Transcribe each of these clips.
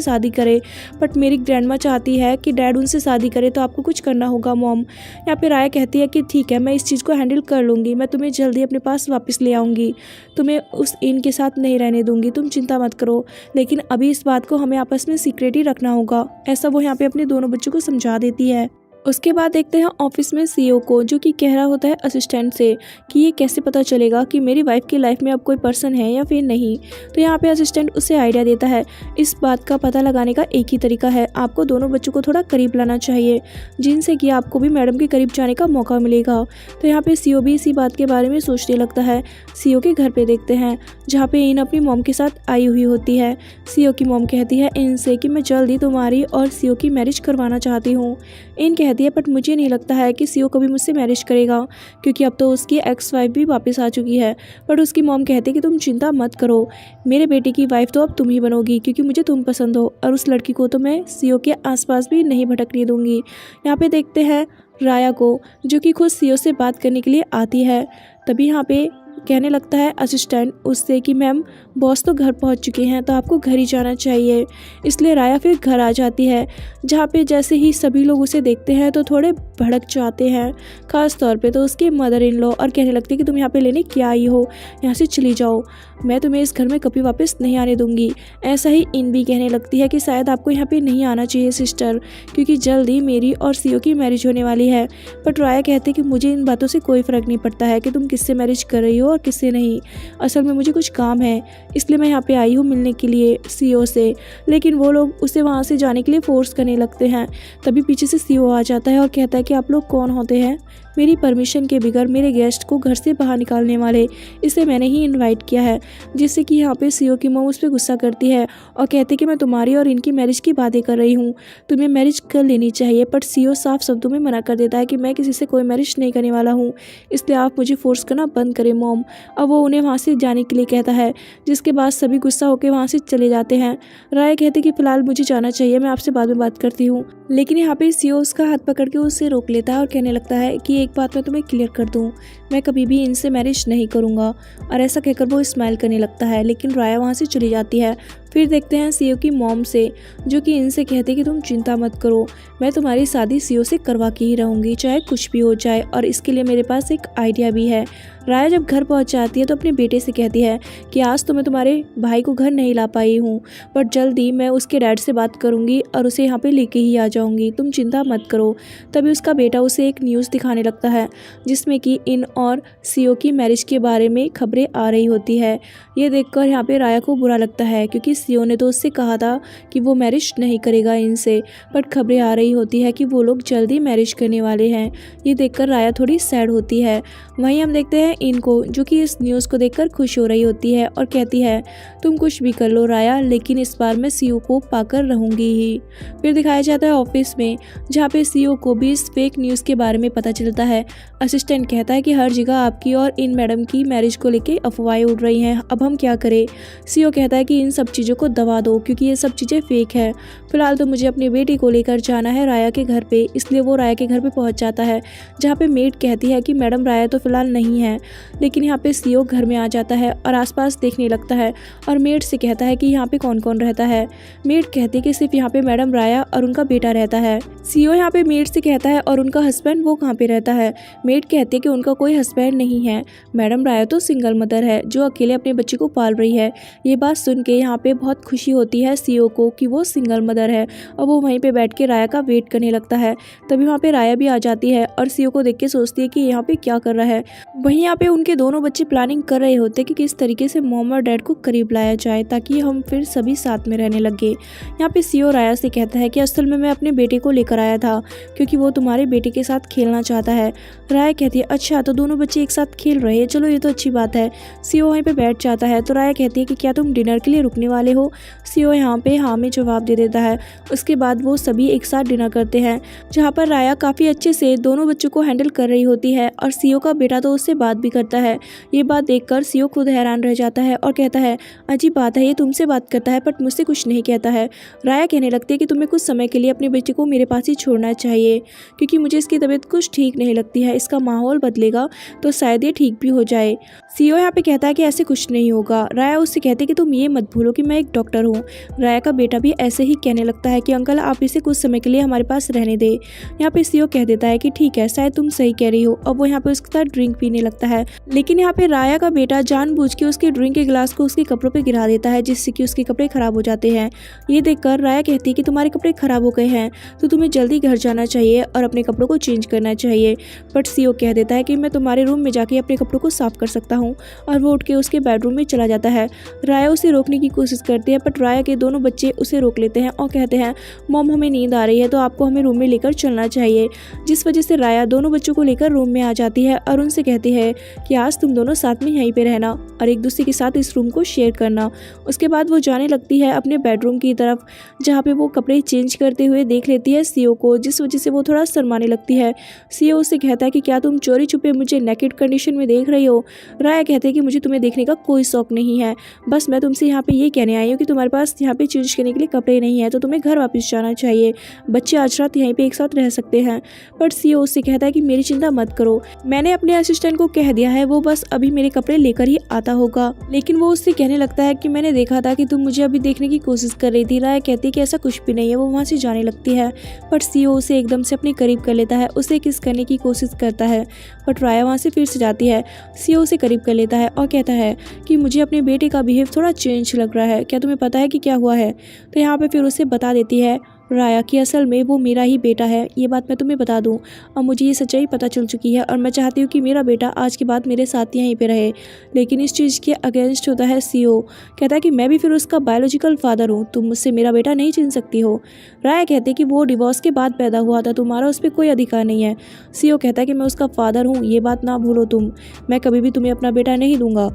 शादी करे, बट मेरी ग्रैंडमा चाहती है कि डैड उनसे शादी करे, तो आपको कुछ करना होगा मॉम। यहाँ पे राया कहती है कि ठीक है, मैं इस चीज़ को हैंडल कर लूँगी, मैं तुम्हें जल्दी अपने पास वापस ले आऊँगी, तुम्हें उस इन के साथ नहीं रहने दूँगी, तुम चिंता मत करो, लेकिन अभी इस बात को हमें आपस में सीक्रेट ही रखना होगा। ऐसा वो यहाँ पे अपने दोनों बच्चों को समझा देती है। उसके बाद देखते हैं ऑफिस में सीईओ को, जो कि कह रहा होता है असिस्टेंट से कि ये कैसे पता चलेगा कि मेरी वाइफ की लाइफ में अब कोई पर्सन है या फिर नहीं। तो यहाँ पे असिस्टेंट उसे आइडिया देता है, इस बात का पता लगाने का एक ही तरीका है, आपको दोनों बच्चों को थोड़ा करीब लाना चाहिए, जिनसे कि आपको भी मैडम के करीब जाने का मौका मिलेगा। तो यहाँ पे सीईओ भी इसी बात के बारे में सोचने लगता है। सीईओ के घर पे देखते हैं, जहाँ पे इन अपनी मॉम के साथ आई हुई होती है। सीईओ की मॉम कहती है इनसे कि मैं जल्दी तुम्हारी और सीईओ की मैरिज करवाना चाहती हूँ। इन कहती है बट मुझे नहीं लगता है कि सीईओ कभी मुझसे मैरिज करेगा, क्योंकि अब तो उसकी एक्स वाइफ भी वापस आ चुकी है। बट उसकी मॉम कहती है कि तुम चिंता मत करो, मेरे बेटे की वाइफ तो अब तुम ही बनोगी, क्योंकि मुझे तुम पसंद हो, और उस लड़की को तो मैं सीईओ के आसपास भी नहीं भटकने दूंगी। यहाँ पे देखते हैं राया को, जो कि खुद सीईओ से बात करने के लिए आती है। तभी यहाँ पे कहने लगता है असिस्टेंट उससे कि मैम बॉस तो घर पहुंच चुके हैं, तो आपको घर ही जाना चाहिए। इसलिए राया फिर घर आ जाती है, जहाँ पे जैसे ही सभी लोग उसे देखते हैं तो थोड़े भड़क जाते हैं, ख़ास तौर पे तो उसके मदर इन लॉ, और कहने लगती है कि तुम यहाँ पे लेने क्या आई हो, यहाँ से चली जाओ, मैं तुम्हें इस घर में कभी वापस नहीं आने दूंगी। ऐसा ही इन भी कहने लगती है कि शायद आपको यहाँ पे नहीं आना चाहिए सिस्टर, क्योंकि जल्दी मेरी और सीईओ की मैरिज होने वाली है। बट राया कहते कि मुझे इन बातों से कोई फ़र्क नहीं पड़ता है कि तुम किससे मैरिज कर रही हो और किससे नहीं, असल में मुझे कुछ काम है, इसलिए मैं यहाँ पे आई हूँ मिलने के लिए सीईओ से। लेकिन वो लोग उसे वहाँ से जाने के लिए फोर्स करने लगते हैं। तभी पीछे से सीईओ आ जाता है और कहता है कि आप लोग कौन होते हैं, मेरी परमिशन के बगैर मेरे गेस्ट को घर से बाहर निकालने वाले, इसे मैंने ही इनवाइट किया है। जिससे कि यहाँ पे सीईओ की मॉम उस पर गुस्सा करती है और कहती है कि मैं तुम्हारी और इनकी मैरिज की बातें कर रही हूँ, तुम्हें मैरिज कर लेनी चाहिए। बट सीईओ साफ शब्दों में मना कर देता है कि मैं किसी से कोई मैरिज नहीं करने वाला हूँ, इसलिए आप मुझे फोर्स करना बंद करें मॉम। अब वो उन्हें वहाँ से जाने के लिए कहता है, जिसके बाद सभी गुस्सा होकर वहाँ से चले जाते हैं। राय कहते कि फिलहाल मुझे जाना चाहिए, मैं आपसे बाद में बात करती हूँ। लेकिन यहाँ पे सीईओ उसका हाथ पकड़ के उसे रोक लेता है और कहने लगता है कि एक बात मैं तुम्हें क्लियर कर दूँ, मैं कभी भी इनसे मैरिज नहीं करूँगा। और ऐसा कहकर वो स्माइल करने लगता है, लेकिन राया वहाँ से चली जाती है। फिर देखते हैं सीईओ की मॉम से, जो कि इनसे कहते कि तुम चिंता मत करो, मैं तुम्हारी शादी सीईओ से करवा के ही रहूँगी, चाहे कुछ भी हो जाए, और इसके लिए मेरे पास एक आइडिया भी है। राया जब घर पहुंच जाती है तो अपने बेटे से कहती है कि आज तो मैं तुम्हारे भाई को घर नहीं ला पाई हूँ, बट जल्दी मैं उसके डैड से बात करूँगी और उसे यहाँ पे लेके ही आ जाऊँगी, तुम चिंता मत करो। तभी उसका बेटा उसे एक न्यूज़ दिखाने लगता है, जिसमें कि इन और सीईओ की मैरिज के बारे में खबरें आ रही होती है। ये देखकर यहाँ पे राया को बुरा लगता है, क्योंकि सीईओ ने तो उससे कहा था कि वो मैरिज नहीं करेगा इनसे, बट खबरें आ रही होती है कि वो लोग जल्दी मैरिज करने वाले हैं। ये देखकर राया थोड़ी सैड होती है। वहीं हम देखते हैं इनको, जो कि इस न्यूज़ को देखकर खुश हो रही होती है और कहती है तुम कुछ भी कर लो राया, लेकिन इस बार मैं सीईओ को पाकर रहूंगी ही। फिर दिखाया जाता है ऑफिस में, जहाँ पे सीईओ को भी इस फेक न्यूज़ के बारे में पता चलता है। असिस्टेंट कहता है कि हर जगह आपकी और इन मैडम की मैरिज को लेके अफवाहें उड़ रही हैं, अब हम क्या करें। सीईओ कहता है कि इन सब चीज़ों को दबा दो, क्योंकि ये सब चीज़ें फेक है। फिलहाल तो मुझे अपने बेटी को लेकर जाना है राया के घर पे, इसलिए वो राया के घर पे पहुंच जाता है, जहाँ पे मेड कहती है कि मैडम राया तो फिलहाल नहीं है। लेकिन यहाँ पे सीईओ घर में आ जाता है और आसपास देखने लगता है और मेड से कहता है कि यहाँ पे कौन कौन रहता है। मेड कहती है कि सिर्फ यहाँ पे मैडम राया और उनका बेटा रहता है। सीईओ यहाँ पे मेड से कहता है और उनका हस्बैंड वो कहाँ पे रहता है। मेड कहती है कि उनका कोई हस्बैंड नहीं है, मैडम राया तो सिंगल मदर है जो अकेले अपने बच्चे को पाल रही है। ये बात सुन के यहाँ पे बहुत खुशी होती है सीईओ को कि वो सिंगल मदर है, और वो वहीं पे बैठ के राया का वेट करने लगता है। तभी वहाँ पे राया भी आ जाती है और सीईओ को देख के सोचती है कि यहाँ पे क्या कर रहा है। वहीं यहाँ पे उनके दोनों बच्चे प्लानिंग कर रहे होते कि किस तरीके से मॉम और डैड को करीब लाया जाए, ताकि हम फिर सभी साथ में रहने लगे। यहाँ पे सीईओ राया से कहता है कि असल में मैं अपने बेटे को लेकर आया था, क्योंकि वो तुम्हारे बेटे के साथ खेलना चाहता है। राया कहती है अच्छा, तो दोनों बच्चे एक साथ खेल रहे हैं, चलो ये तो अच्छी बात है। सीईओ वहीं पे बैठ जाता है तो राया कहती है कि क्या तुम डिनर के लिए रुकने वाले हो। सीईओ यहाँ पे हाँ में जवाब दे देता है। उसके बाद वो सभी एक साथ डिनर करते हैं, जहाँ पर राया काफ़ी अच्छे से दोनों बच्चों को हैंडल कर रही होती है, और सीईओ का बेटा तो उससे बात भी करता है। ये बात देखकर सीओ खुद हैरान रह जाता है और कहता है, अजीब बात है, ये तुमसे बात करता है बट मुझसे कुछ नहीं कहता है। राया कहने लगती है कि तुम्हें कुछ समय के लिए अपने बेटे को मेरे पास ही छोड़ना चाहिए, क्योंकि मुझे इसकी तबीयत कुछ ठीक नहीं लगती है। इसका माहौल बदलेगा तो शायद ये ठीक भी हो जाए। सीओ यहाँ पे कहता है कि ऐसे कुछ नहीं होगा। राया उससे कहती है कि तुम ये मत भूलो कि मैं एक डॉक्टर हूँ। राया का बेटा भी ऐसे ही कहने लगता है कि अंकल आप इसे कुछ समय के लिए हमारे पास रहने दे। यहाँ पे सीओ कह देता है कि ठीक है, शायद तुम सही कह रही हो। अब वो यहाँ पे उसके साथ ड्रिंक पीने लगता है, लेकिन यहाँ पे राया का बेटा जानबूझ के उसके ड्रिंक के गिलास को उसके कपड़ों पे गिरा देता है, जिससे कि उसके कपड़े खराब हो जाते हैं। ये देखकर राया कहती है कि तुम्हारे कपड़े खराब हो गए हैं तो तुम्हें जल्दी घर जाना चाहिए और अपने कपड़ों को चेंज करना चाहिए। बट सीओ कह देता है कि मैं तुम्हारे रूम में जाके अपने कपड़ों को साफ कर सकता हूँ, और वो उठ के उसके बेडरूम में चला जाता है। राया उसे रोकने की कोशिश करती है, बट राया के दोनों बच्चे उसे रोक लेते हैं और कहते हैं, मॉम हमें नींद आ रही है तो आपको हमें रूम में लेकर चलना चाहिए। जिस वजह से राया दोनों बच्चों को लेकर रूम में आ जाती है और उनसे कहती है कि आज तुम दोनों साथ में यहीं पे रहना और एक दूसरे के साथ इस रूम को शेयर करना। उसके बाद वो जाने लगती है अपने बेडरूम की तरफ, जहाँ पे वो कपड़े चेंज करते हुए देख लेती है सीओ को, जिस वजह से वो थोड़ा शर्माने लगती है। सीओ उससे कहता है कि क्या तुम चोरी छुपे मुझे नेकेड कंडीशन में देख रही हो। राया कहते हैं कि मुझे तुम्हें देखने का कोई शौक नहीं है, बस मैं तुमसे यहाँ पे ये कहने आई हूँ कि तुम्हारे पास यहाँ पे चेंज करने के लिए कपड़े नहीं है तो तुम्हें घर वापस जाना चाहिए। बच्चे आज रात यहीं पे एक साथ रह सकते हैं। बट सीओ उससे कहता है कि मेरी चिंता मत करो, मैंने अपने असिस्टेंट को कह दिया है, वो बस अभी मेरे कपड़े लेकर ही आता होगा। लेकिन वो उससे कहने लगता है कि मैंने देखा था कि तुम मुझे अभी देखने की कोशिश कर रही थी। राया कहती है कि ऐसा कुछ भी नहीं है। वो वहाँ से जाने लगती है, बट सीओ उसे एकदम से अपने करीब कर लेता है, उसे किस करने की कोशिश करता है, बट राया वहाँ से फिर से जाती है। सीओ उसे करीब कर लेता है और कहता है कि मुझे अपने बेटे का बिहेव थोड़ा चेंज लग रहा है, क्या तुम्हें पता है कि क्या हुआ है। तो यहाँ पे फिर उसे बता देती है राया कि असल में वो मेरा ही बेटा है। ये बात मैं तुम्हें बता दूं, अब मुझे ये सच्चाई पता चल चुकी है और मैं चाहती हूँ कि मेरा बेटा आज के बाद मेरे साथ यहीं पे रहे। लेकिन इस चीज़ के अगेंस्ट होता है सीओ, कहता है कि मैं भी फिर उसका बायोलॉजिकल फादर हूँ, तुम मुझसे मेरा बेटा नहीं छीन सकती हो। राया कहते कि वो डिवोर्स के बाद पैदा हुआ था, तुम्हारा उस पर कोई अधिकार नहीं है। सीओ कहता है कि मैं उसका फादर हूँ, ये बात ना भूलो तुम, मैं कभी भी तुम्हें अपना बेटा नहीं दूंगा।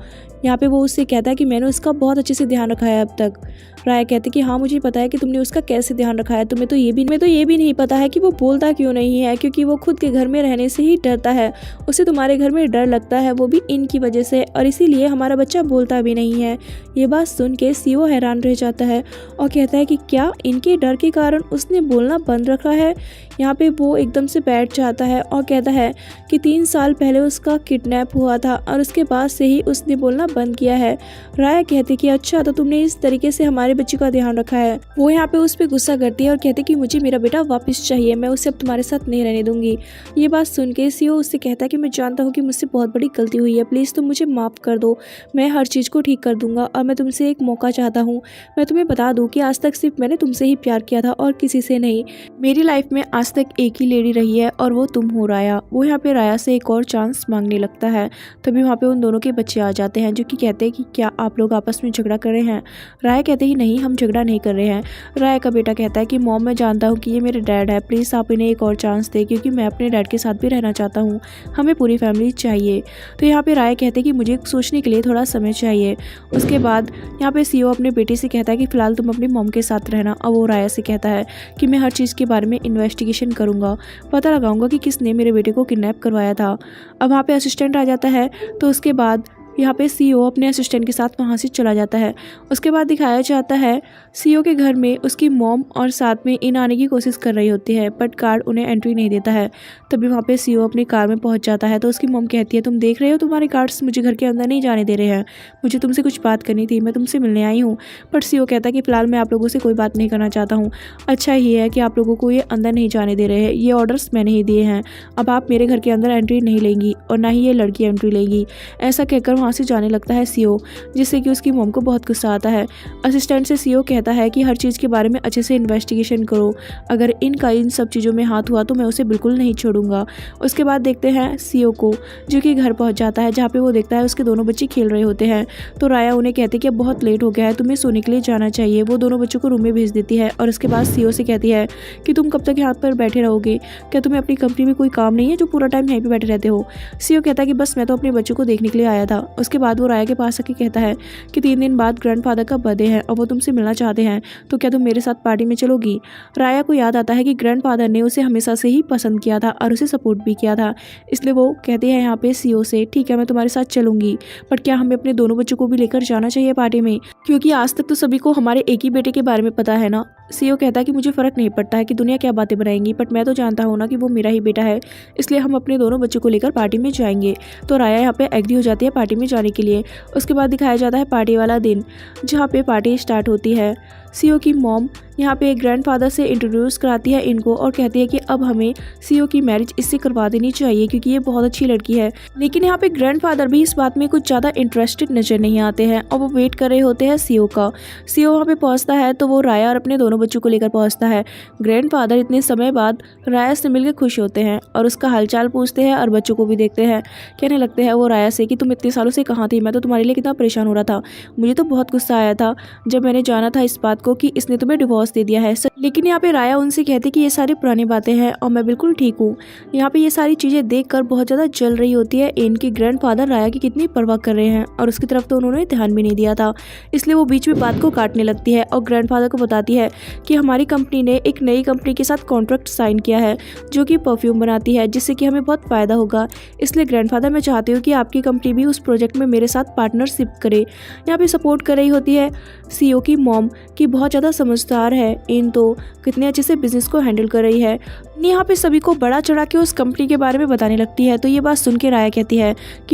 यहाँ पे वो उससे कहता है कि मैंने उसका बहुत अच्छे से ध्यान रखा है अब तक। राया कहते कि हाँ मुझे पता है कि तुमने उसका कैसे ध्यान रखा है, तुम्हें तो ये भी नहीं पता है कि वो बोलता क्यों नहीं है, क्योंकि वो खुद के घर में रहने से ही डरता है। उसे तुम्हारे घर में डर लगता है, वो भी इनकी वजह से, और इसीलिए हमारा बच्चा बोलता भी नहीं है। ये बात सुन के सीओ हैरान रह जाता है और कहता है कि क्या इनके डर के कारण उसने बोलना बंद रखा है। यहाँ पे वो एकदम से बैठ जाता है और कहता है कि 3 साल पहले उसका किडनैप हुआ था और उसके बाद से ही उसने बोलना बंद किया है। राया कहते कि अच्छा, तो तुमने इस तरीके से हमारे बच्चे का ध्यान रखा है। वो यहाँ पे उस पर गुस्सा करती है और कहते कि मुझे मेरा बेटा वापस चाहिए, मैं उसे अब तुम्हारे साथ नहीं रहने दूंगी। ये बात सुन के सीओ उससे कहता है कि मैं जानता हूँ कि मुझसे बहुत बड़ी गलती हुई है, प्लीज़ तुम मुझे माफ़ कर दो, मैं हर चीज़ को ठीक कर दूंगा और मैं तुमसे एक मौका चाहता हूँ। मैं तुम्हें बता दूँ कि आज तक सिर्फ मैंने तुमसे ही प्यार किया था और किसी से नहीं। मेरी लाइफ में आज तक एक ही लेडी रही है और वो तुम हो राया। वो यहाँ पे राया से एक और चांस मांगने लगता है। तभी वहाँ पे उन दोनों के बच्चे आ जाते हैं, जो कि कहते हैं कि क्या आप लोग आपस में झगड़ा कर रहे हैं। राया कहते हैं नहीं, हम झगड़ा नहीं कर रहे हैं। राया का बेटा कहता है कि मॉम मैं जानता हूँ कि ये मेरे डैड है, प्लीज़ आप इन्हें एक और चांस दें, क्योंकि मैं अपने डैड के साथ भी रहना चाहता हूँ, हमें पूरी फैमिली चाहिए। तो यहाँ पे राया कहते हैं कि मुझे सोचने के लिए थोड़ा समय चाहिए। उसके बाद यहाँ पे सीओ अपने बेटे से कहता है कि फ़िलहाल तुम अपनी मॉम के साथ रहना। और वो राया से कहता है कि मैं हर चीज़ के बारे में इन्वेस्टिगेशन करूँगा, पता लगाऊंगा कि किसने मेरे बेटे को किडनैप करवाया था। अब वहाँ पे असिस्टेंट आ जाता है, तो उसके बाद यहाँ पे सीओ अपने असिस्टेंट के साथ वहाँ से चला जाता है। उसके बाद दिखाया जाता है सीओ के घर में उसकी मॉम और साथ में इन आने की कोशिश कर रही होती है, बट गार्ड उन्हें एंट्री नहीं देता है। तभी वहाँ पे सीओ अपनी कार में पहुँच जाता है, तो उसकी मॉम कहती है तुम देख रहे हो तुम्हारे गार्ड्स मुझे घर के अंदर नहीं जाने दे रहे हैं, मुझे तुमसे कुछ बात करनी थी, मैं तुमसे मिलने आई हूँ। बट सीओ कहता है कि फ़िलहाल मैं आप लोगों से कोई बात नहीं करना चाहता हूँ, अच्छा ही है कि आप लोगों को ये अंदर नहीं जाने दे रहे हैं, ये ऑर्डर्स मैंने ही दिए हैं, अब आप मेरे घर के अंदर एंट्री नहीं लेंगी और ना ही ये लड़की एंट्री लेगी। ऐसा कहकर वहाँ से जाने लगता है सीओ, जिससे कि उसकी मॉम को बहुत गुस्सा आता है। असिस्टेंट से सीओ कहता है कि हर चीज़ के बारे में अच्छे से इन्वेस्टिगेशन करो, अगर इनका इन सब चीज़ों में हाथ हुआ तो मैं उसे बिल्कुल नहीं छोड़ूंगा। उसके बाद देखते हैं सीओ को, जो कि घर पहुंच जाता है, जहाँ पे वो देखता है उसके दोनों बच्चे खेल रहे होते हैं। तो राया उन्हें कहती है कि अब बहुत लेट हो गया है, तुम्हें सोने के लिए जाना चाहिए। वो दोनों बच्चों को रूम में भेज देती है और उसके बाद सीओ से कहती है कि तुम कब तक यहाँ पर बैठे रहोगे, क्या तुम्हें अपनी कंपनी में कोई काम नहीं है जो पूरा टाइम यहीं पर बैठे रहते हो। सीओ कहता है कि बस मैं तो अपने बच्चों को देखने के लिए आया था, उसके बाद वो राया के पास आके कहता है कि 3 दिन बाद ग्रैंडफादर का बर्थडे है और वो तुमसे मिलना चाहते हैं, तो क्या तुम मेरे साथ पार्टी में चलोगी। राया को याद आता है कि ग्रैंडफादर ने उसे हमेशा से ही पसंद किया था और उसे सपोर्ट भी किया था, इसलिए वो कहते हैं यहाँ पे सीईओ से, ठीक है मैं तुम्हारे साथ चलूंगी, बट क्या हमें अपने दोनों बच्चों को भी लेकर जाना चाहिए पार्टी में, क्योंकि आज तक तो सभी को हमारे एक ही बेटे के बारे में पता है ना। सीईओ कहता है कि मुझे फ़र्क नहीं पड़ता है कि दुनिया क्या बातें बनाएंगी, बट मैं तो जानता हूँ ना कि वो मेरा ही बेटा है, इसलिए हम अपने दोनों बच्चों को लेकर पार्टी में जाएंगे। तो राया यहाँ पे एग्री हो जाती है पार्टी में जाने के लिए। उसके बाद दिखाया जाता है पार्टी वाला दिन, जहाँ पे पार्टी स्टार्ट होती है। सीईओ की मॉम यहाँ पे ग्रैंडफादर से इंट्रोड्यूस कराती है इनको और कहती है कि अब हमें सीईओ की मैरिज इससे करवा देनी चाहिए क्योंकि ये बहुत अच्छी लड़की है। लेकिन यहाँ पे ग्रैंडफादर भी इस बात में कुछ ज़्यादा इंटरेस्टेड नजर नहीं आते हैं और वो वेट कर रहे होते हैं सीईओ का। सीईओ वहाँ पे पहुँचता है तो वो राया और अपने दोनों बच्चों को लेकर पहुँचता है। ग्रैंडफादर इतने समय बाद राया से मिलकर खुश होते हैं और उसका हालचाल पूछते हैं और बच्चों को भी देखते हैं। कहने लगते हैं वो राया से कि तुम इतने सालों से कहाँ थी, मैं तो तुम्हारे लिए कितना परेशान हो रहा था। मुझे तो बहुत गुस्सा आया था जब मैंने जाना था इस बात को कि इसने तुम्हें डिवोर्स दे दिया है। लेकिन यहाँ पे राया उनसे कहती कि ये सारी पुरानी बातें हैं और मैं बिल्कुल ठीक हूँ। यहाँ पे ये सारी चीज़ें देखकर बहुत ज़्यादा जल रही होती है इनकी ग्रैंडफादर राया की कितनी परवाह कर रहे हैं और उसकी तरफ तो उन्होंने ध्यान भी नहीं दिया था, इसलिए वो बीच में बात को काटने लगती है और ग्रैंडफादर को बताती है कि हमारी कंपनी ने एक नई कंपनी के साथ कॉन्ट्रैक्ट साइन किया है जो कि परफ्यूम बनाती है, जिससे कि हमें बहुत फ़ायदा होगा। इसलिए ग्रैंडफादर मैं चाहती हूँ कि आपकी कंपनी भी उस प्रोजेक्ट में मेरे साथ पार्टनरशिप करे। यहाँ पे सपोर्ट कर रही होती है सीईओ की मॉम कि बहुत ज़्यादा समझदार है इन, तो कितने अच्छे से बिजनेस को हैंडल कर रही है। यहाँ पे सभी को बड़ा चढ़ा के उस कंपनी के बारे में बताने लगती है। तो ये बात सुन के राया कहती है कि